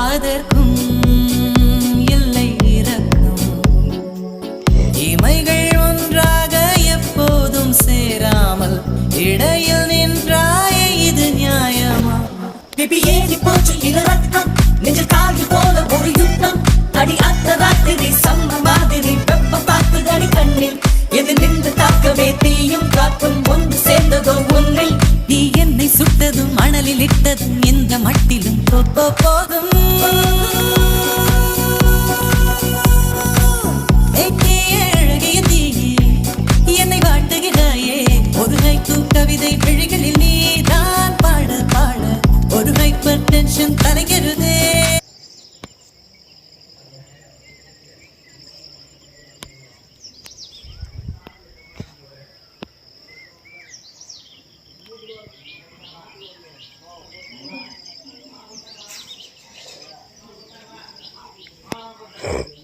அதற்கும் இல்லை இரக்கம். இமைகள் ஒன்றாக எப்போதும் சேராமல் இடையில் நின்றாயே, இது நியாயமா? ஏறி போச்சு இளரத்தம், நெஞ்சில் காகி போல ஒரு யுத்தம். அடி அத்த ராத்திரி சம்ம மாதிரி வெப்ப பார்த்துதடி கண்ணில். எது நின்று தாக்கவே தீயும் காற்றும் ஒன்று சேர்ந்ததோ உன்னில். நீ என்னை சுட்டதும் மணலில் இட்டதும் இந்த மட்டிலும் போதும். அழகிய தீயே என்னை வாட்டுகிறாயே, ஒரு ஹைக்கூ கவிதை விழிகளில் நீதான் பாட பாட ஒரு ஹைப்பர் டென்ஷன் தலைகிறதே. Hey.